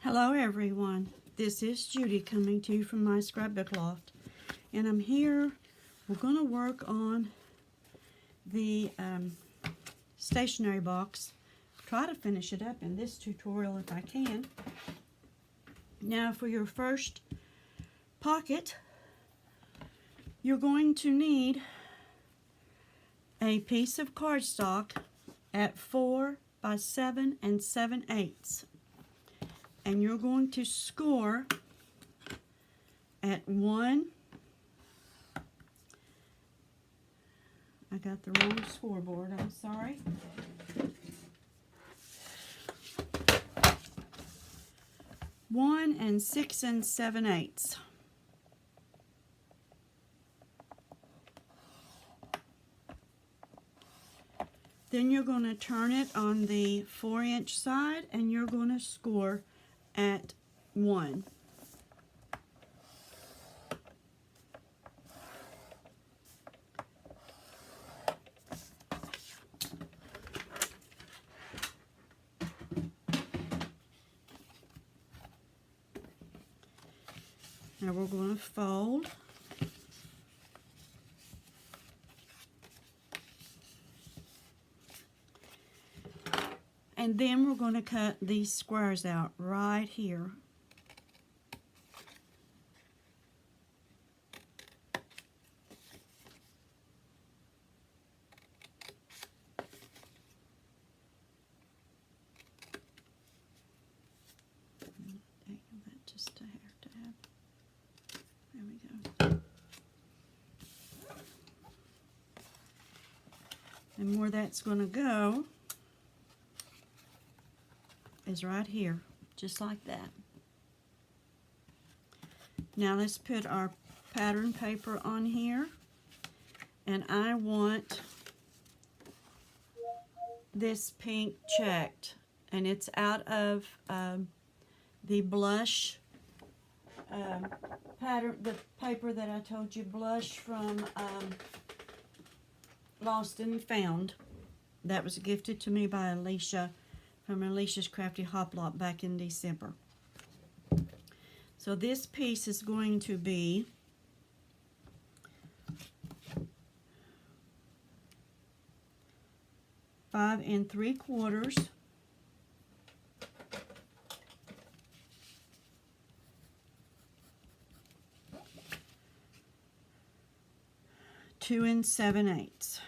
Hello everyone, this is Judy coming to you from my scrapbook loft, and I'm here. We're going to work on the stationery box. Try to finish it up in this tutorial if I can. Now for your first pocket, you're going to need a piece of cardstock at 4 by 7 7/8. And you're going to score at 1. I got the wrong scoreboard, I'm sorry. One 6 7/8. Then you're going to turn it on the 4-inch side and you're going to score at 1. Now we're going to fold. And then we're going to cut these squares out right here. That just a hair tab. There we go. And where that's going to go is right here, just like that. Now let's put our pattern paper on here, and I want this pink checked, and it's out of the blush pattern, the paper that I told you, blush from Lost and Found. That was gifted to me by Alicia from Alicia's Crafty Hoplop back in December. So this piece is going to be five and 3/4 2 7/8.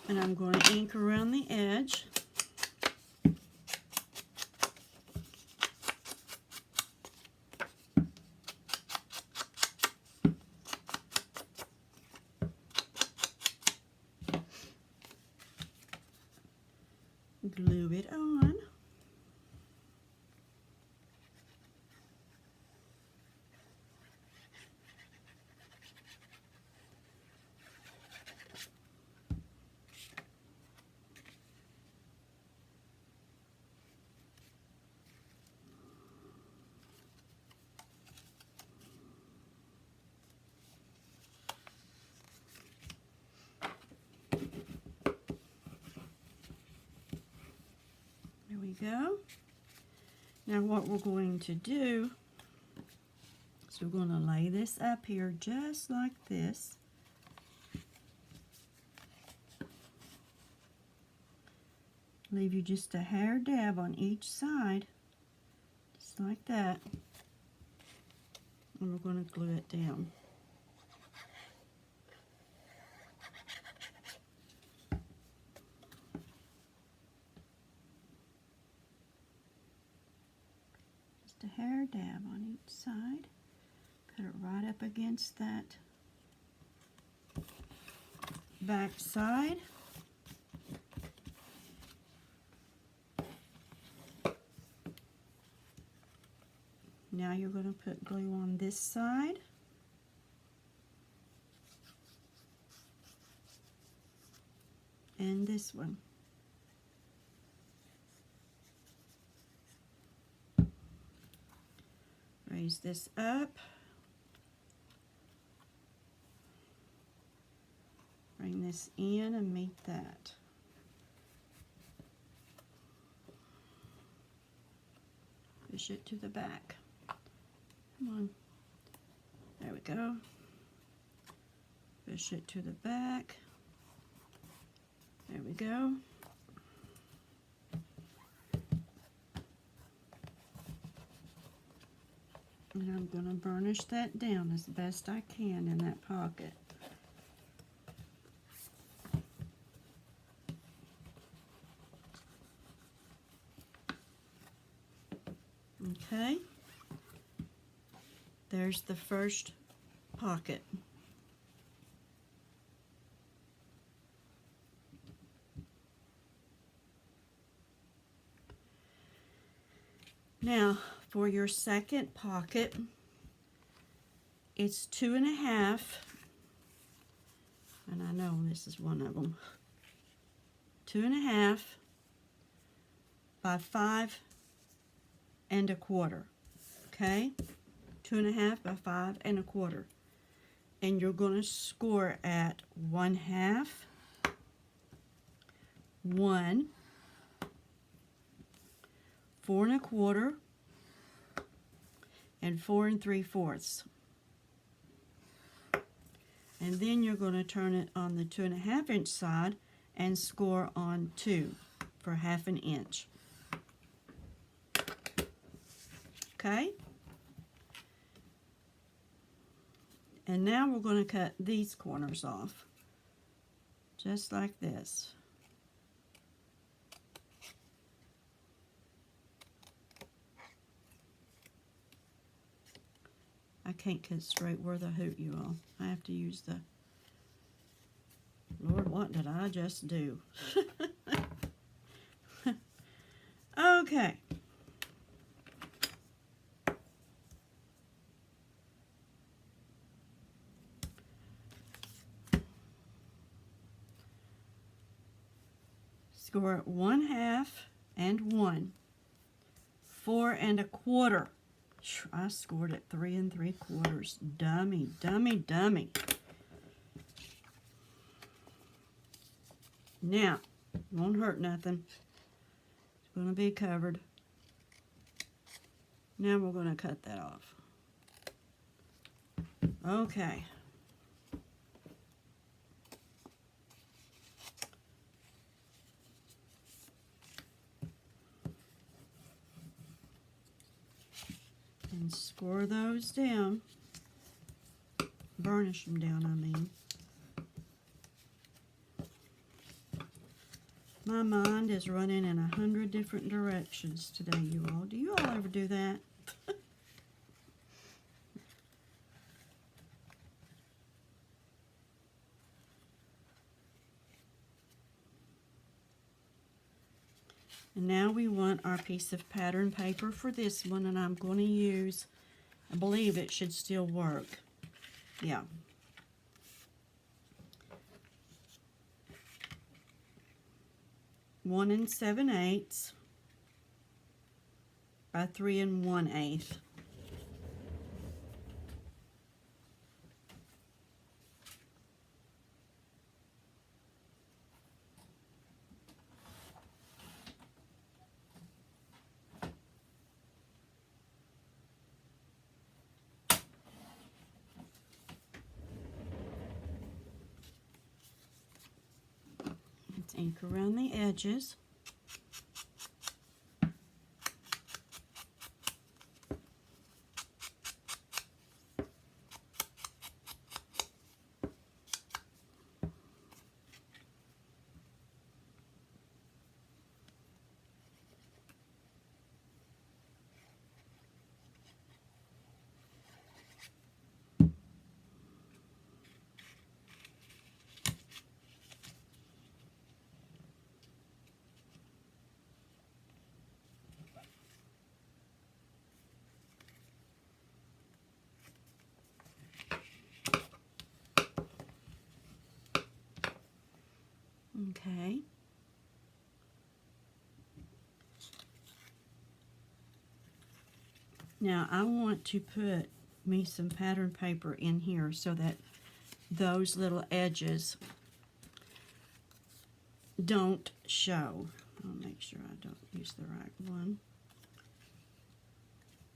And I'm going to ink around the edge. Glue it on. There we go. Now what we're going to do is we're going to lay this up here just like this. Leave you just a hair dab on each side, just like that. And we're going to glue it down. Just a hair dab on each side. Put it right up against that back side. Now you're going to put glue on this side. and this one. Raise this up. Bring this in and meet that. Push it to the back. Come on. There we go. Push it to the back. There we go. And I'm going to burnish that down as best I can in that pocket. Okay. There's the first pocket. Now, for your second pocket, it's 2.5, and I know this is one of them, 2.5 by 5.25, okay? 2.5 by 5.25, and you're going to score at 1/2, 1, 4.25, and 4 3/4. And then you're going to turn it on the 2.5 inch side and score on 2 for 1/2 inch. Okay? And now we're going to cut these corners off, just like this. I can't cut straight with a hoot, you all. I have to use the... Lord, what did I just do? Okay. Score at 1/2 and 1. 4 1/4. I scored at 3 3/4. Dummy, dummy, dummy. Now, won't hurt nothing. It's going to be covered. Now we're going to cut that off. Okay. And score those down. Burnish them down, I mean. My mind is running in 100 different directions today, you all. Do you all ever do that? And now we want our piece of pattern paper for this one, and I'm going to use, I believe it should still work. Yeah. One 7/8 by 3 1/8. Let's ink around the edges. Okay. Now I want to put me some pattern paper in here so that those little edges don't show. I'll make sure I don't use the right one.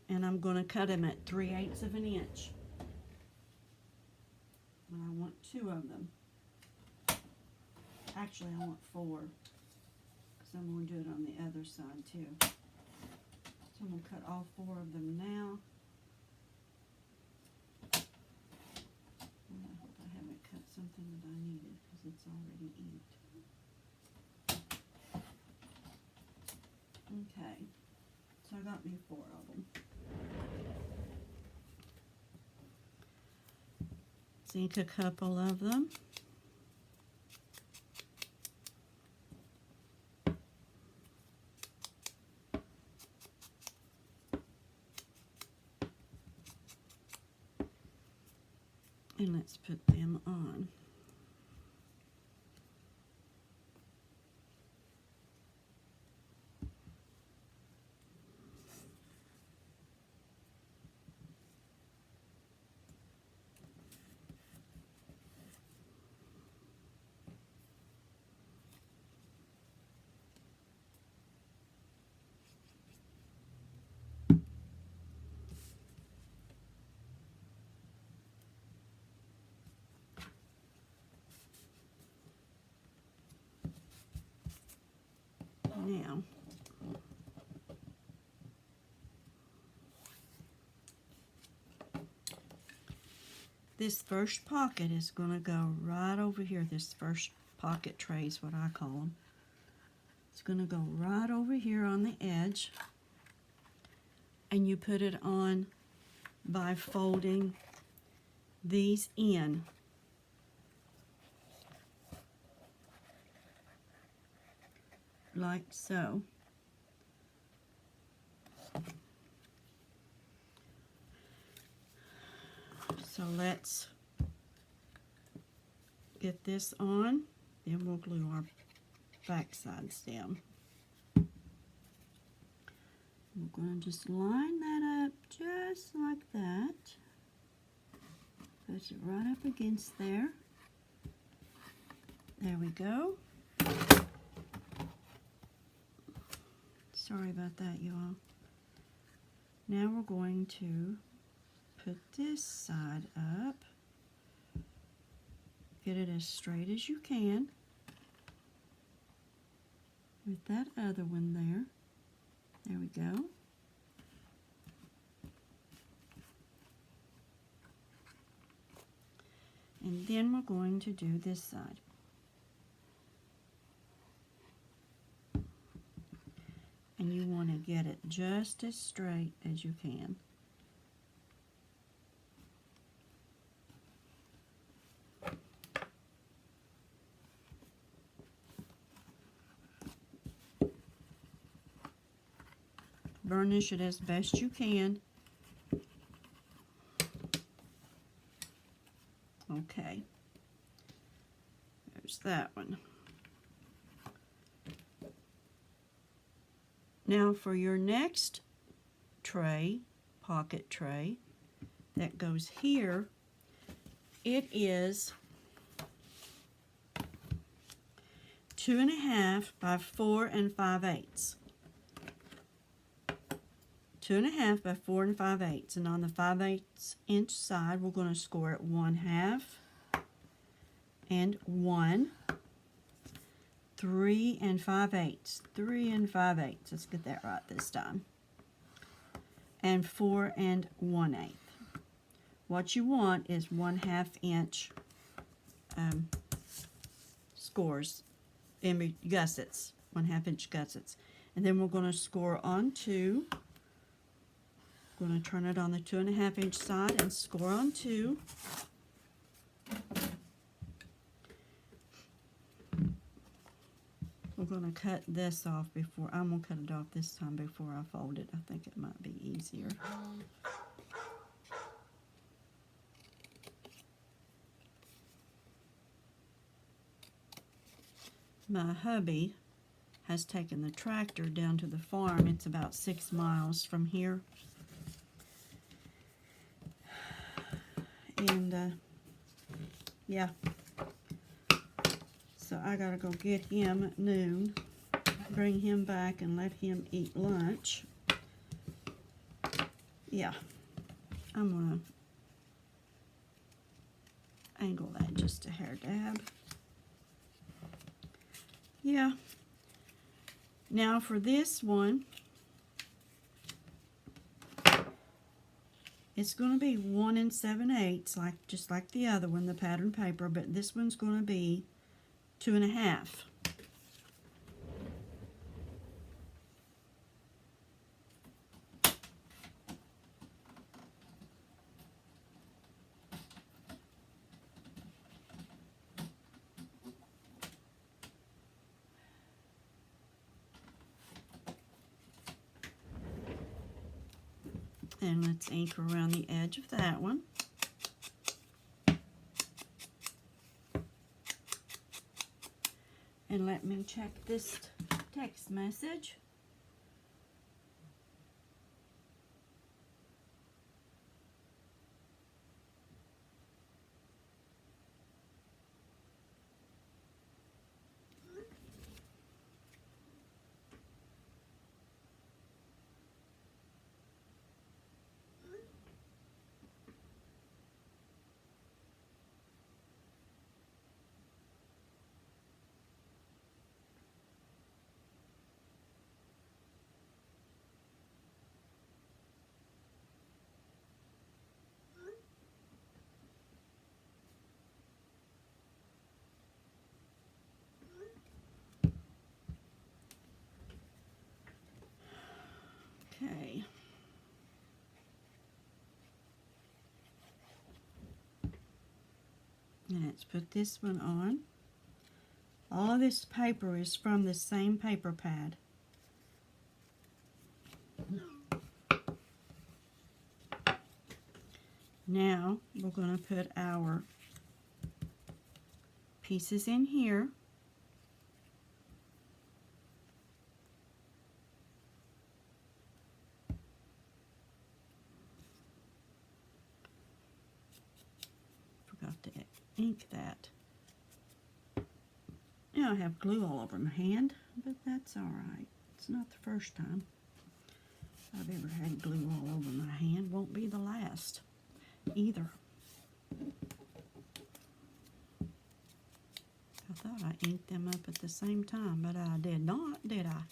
And I'm going to cut them at 3/8 of an inch. And I want 2 of them. Actually, I want 4, because I'm going to do it on the other side too. So I'm going to cut all 4 of them now. And I hope I haven't cut something that I needed, because it's already inked. Okay, so I got me 4 of them. Let's ink a couple of them. And let's put them on. Now, this first pocket is going to go right over here. This first pocket tray is what I call them. It's going to go right over here on the edge, and you put it on by folding these in. Like so. So let's get this on, then we'll glue our back sides down. We're going to just line that up just like that. Put it right up against there. There we go. Sorry about that, y'all. Now we're going to put this side up. Get it as straight as you can with that other one there. There we go. And then we're going to do this side. And you want to get it just as straight as you can. Burnish it as best you can. Okay. There's that one. Now for your next tray, pocket tray, that goes here, it is 2.5 by 4 5/8. 2.5 by 4 5/8, and on the 5/8 inch side, we're going to score it 1/2 and 1, 3 5/8, 3 5/8. Let's get that right this time. And 4 1/8. What you want is 1/2 inch scores, gussets, 1/2 inch gussets, and then we're going to score on 2. Going to turn it on the 2.5 inch side and score on 2. We're going to cut this off before, I'm going to cut it off this time before I fold it. I think it might be easier. my hubby has taken the tractor down to the farm. It's about 6 miles from here. And, yeah. So I gotta go get him at noon, bring him back and let him eat lunch. Yeah. I'm gonna angle that just a hair dab. Yeah. Now for this one, it's going to be 1 7/8, just like the other one, the pattern paper, but this one's going to be 2 1/2. And let's ink around the edge of that one. And let me check this text message. Okay. And let's put this one on. All of this paper is from the same paper pad. Now we're going to put our pieces in here. Forgot to ink that. Now I have glue all over my hand, but that's all right. It's not the first time I've ever had glue all over my hand. Won't be the last either. I thought I inked them up at the same time, but I did not, did I?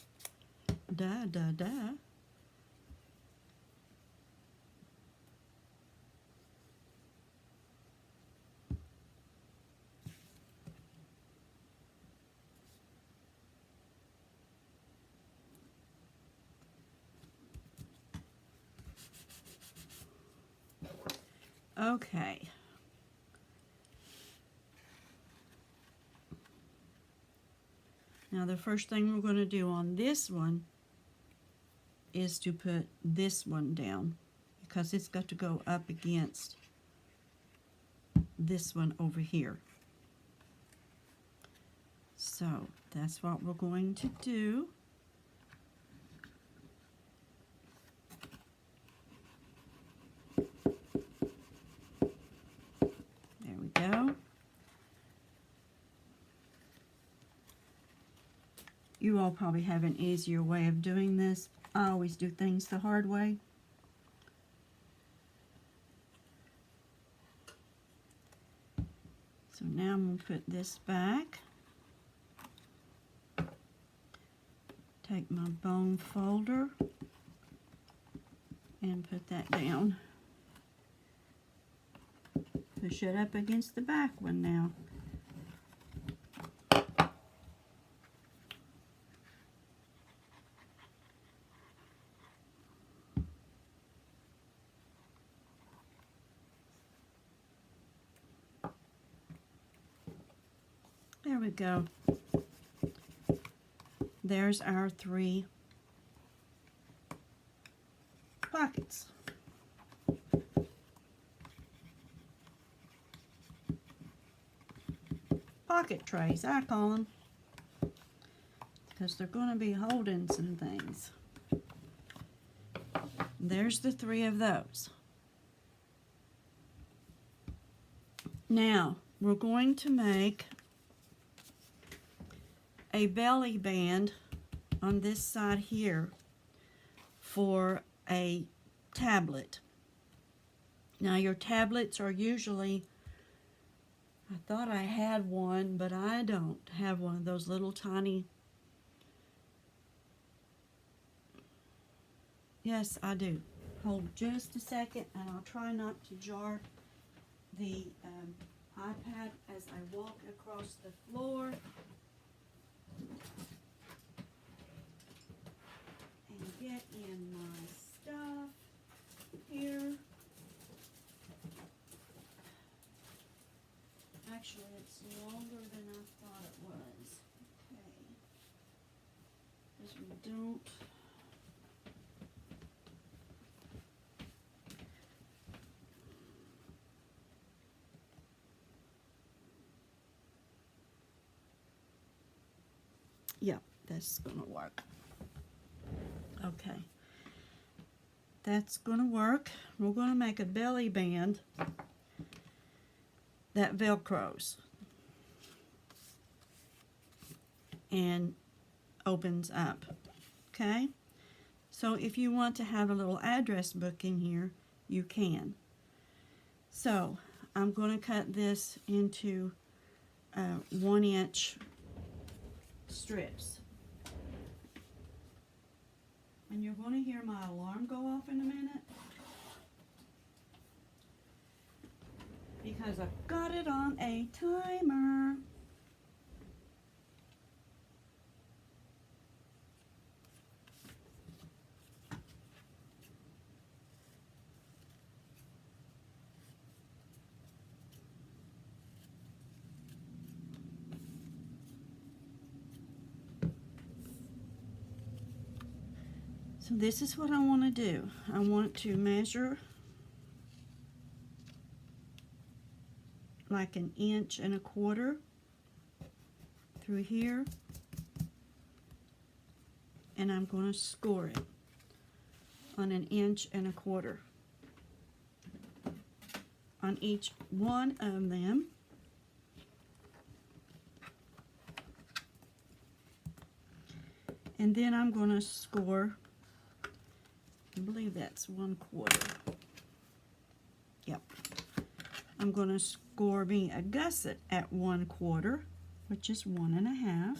Duh, duh, duh. Okay. Now the first thing we're going to do on this one is to put this one down, because it's got to go up against this one over here. So that's what we're going to do. There we go. You all probably have an easier way of doing this. I always do things the hard way. So now I'm going to put this back. Take my bone folder and put that down. Push it up against the back one now. There we go. There's our 3 pockets. Pocket trays, I call them. because they're going to be holding some things. There's the 3 of those. Now, we're going to make a belly band on this side here for a tablet. Now, your tablets are usually, I thought I had one, but I don't have one of those little tiny. Yes, I do. Hold just a second, and I'll try not to jar the iPad as I walk across the floor. And get in my stuff here. Actually, it's longer than I thought it was. Okay. Because we don't. Yeah, that's gonna work. Okay. That's gonna work. We're gonna make a belly band that velcros and opens up. Okay, so if you want to have a little address book in here, you can. So I'm going to cut this into 1-inch strips, and you're going to hear my alarm go off in a minute because I've got it on a timer. So this is what I want to do. I want to measure like 1.25 inches through here, and I'm going to score it on 1.25 inches on each one of them. And then I'm going to score, I believe that's 1/4. Yep. I'm going to score me a gusset at 1/4, which is 1.5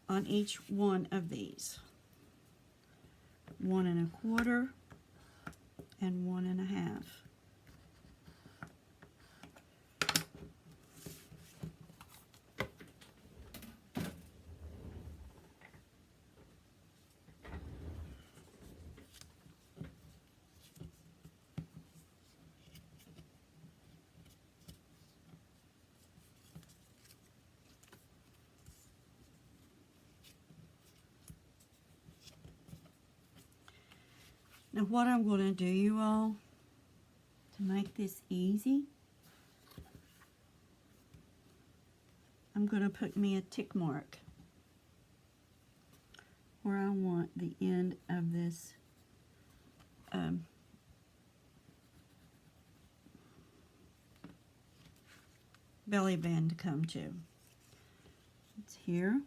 on each one of these. 1 1/4 and 1.5. Now what I'm going to do, you all, to make this easy, I'm going to put me a tick mark where I want the end of this belly band to come to. It's here.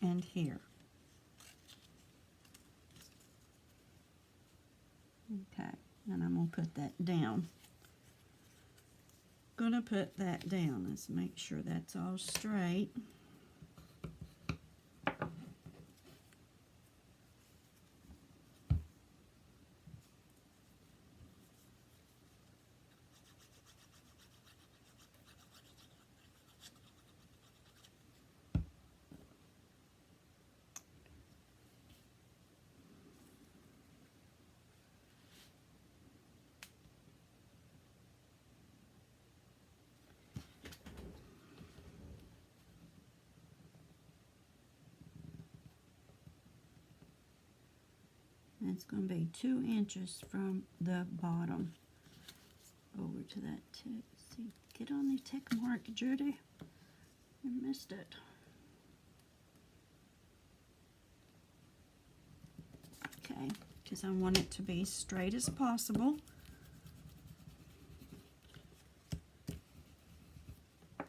And here. Okay, and I'm going to put that down. Going to put that down. Let's make sure that's all straight. It's going to be 2 inches from the bottom. over to that tick. See, get on the tick mark, Judy. You missed it. Okay, because I want it to be straight as possible.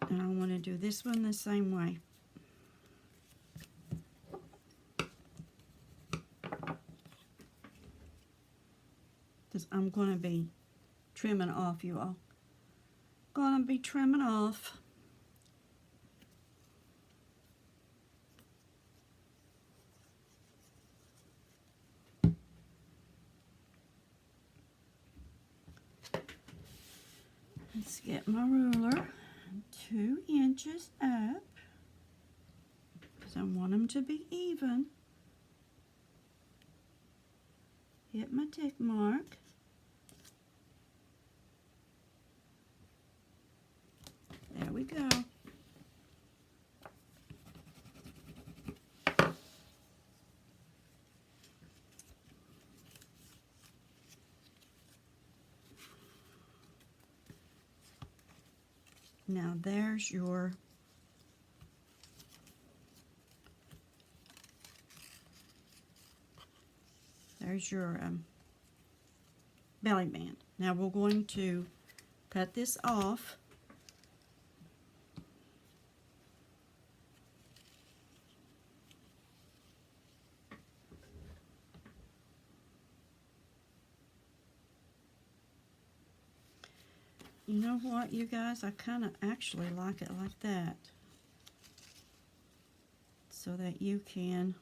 And I want to do this one the same way. Because I'm going to be trimming off, you all. Going to be trimming off. Let's get my ruler 2 inches up, because I want them to be even. Hit my tick mark. There we go. Now there's your belly band. Now we're going to cut this off. You know what, you guys? I kind of actually like it like that, so that you can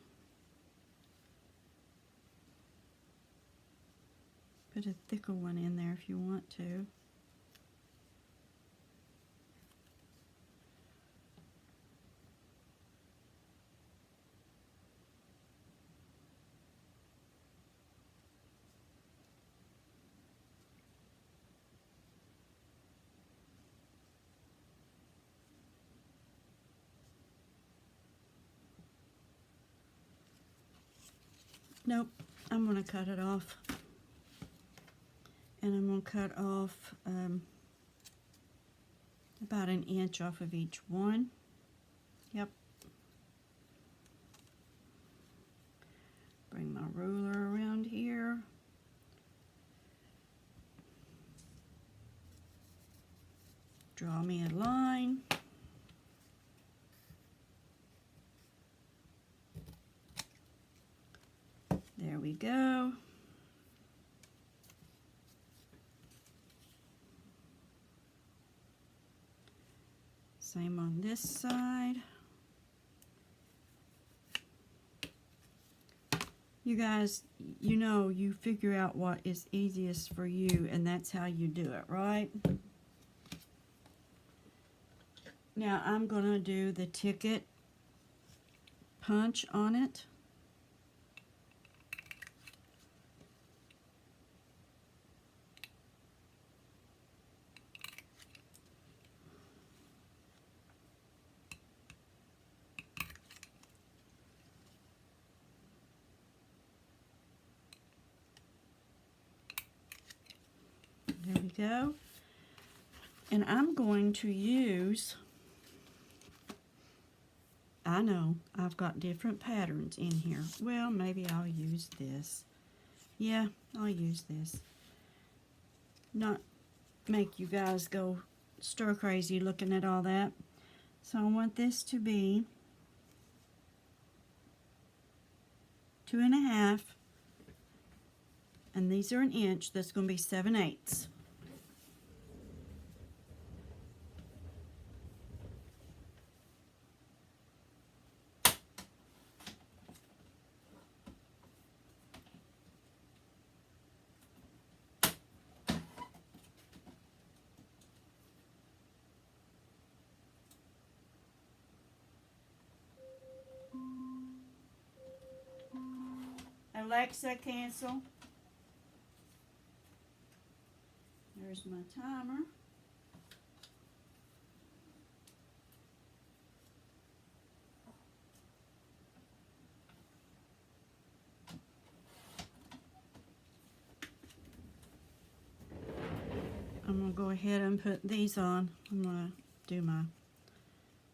put a thicker one in there if you want to. Nope, I'm going to cut it off. And I'm going to cut off about 1 inch off of each one. Yep. Bring my ruler around here. Draw me a line. There we go. Same on this side. You guys, you know, you figure out what is easiest for you, and that's how you do it, right? Now I'm going to do the ticket punch on it. There we go. And I'm going to use, I know, I've got different patterns in here. Well, maybe I'll use this. Yeah, I'll use this. Not make you guys go stir crazy looking at all that. So I want this to be 2.5, and these are 1 inch. That's going to be 7/8. Alexa, cancel. There's my timer. I'm going to go ahead and put these on. I'm going to do my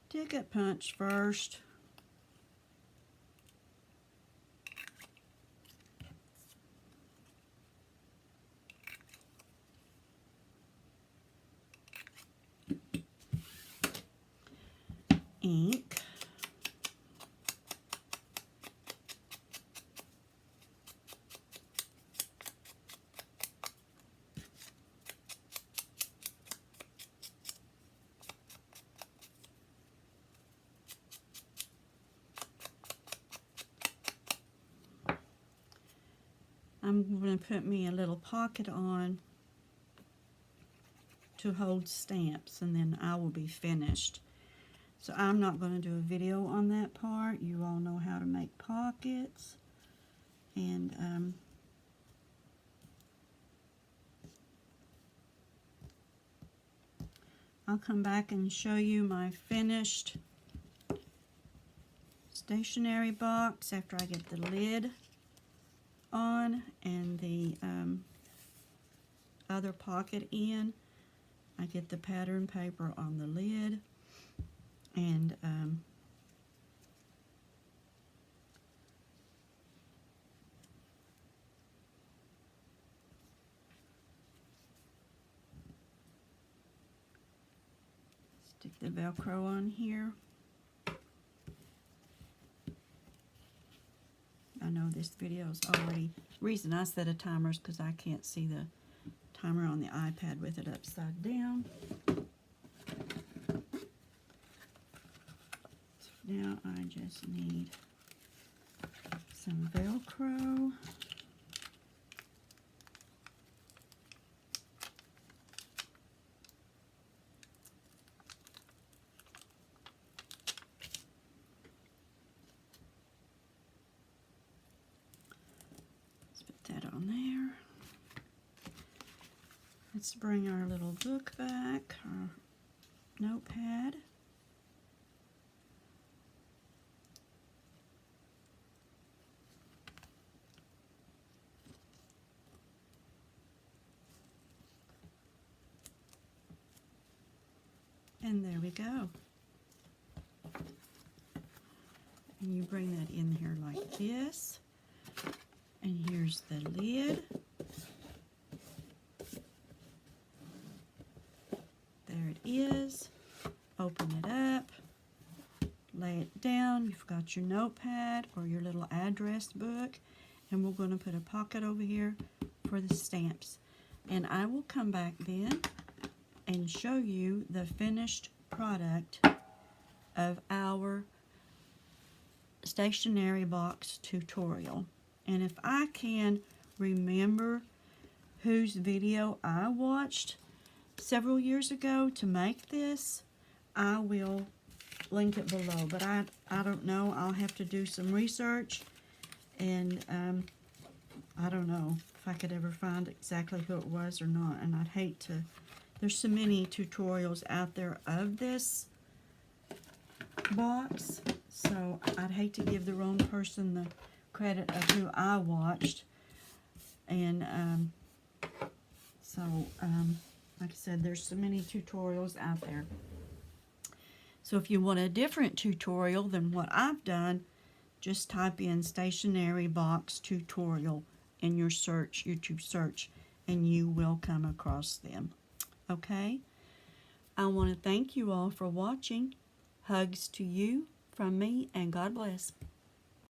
ticket punch first. Ink. I'm going to put me a little pocket on to hold stamps, and then I will be finished. So I'm not going to do a video on that part. You all know how to make pockets. And I'll come back and show you my finished stationery box after I get the lid on and the other pocket in. I get the pattern paper on the lid, and stick the Velcro on here. I know this video is already, reason I set a timer is because I can't see the timer on the iPad with it upside down. So now I just need some Velcro. That on there. Let's bring our little book back, our notepad. And there we go. And you bring that in here like this. And here's the lid. There it is. Open it up. Lay it down. You've got your notepad or your little address book. And we're going to put a pocket over here for the stamps. And I will come back then and show you the finished product of our stationery box tutorial. And if I can remember whose video I watched several years ago to make this, I will link it below. But I don't know. I'll have to do some research. And I don't know if I could ever find exactly who it was or not. And I'd hate to. There's so many tutorials out there of this box. So I'd hate to give the wrong person the credit of who I watched. And like I said, there's so many tutorials out there. So if you want a different tutorial than what I've done, just type in stationery box tutorial in your search, YouTube search, and you will come across them. Okay? I want to thank you all for watching. Hugs to you from me, and God bless.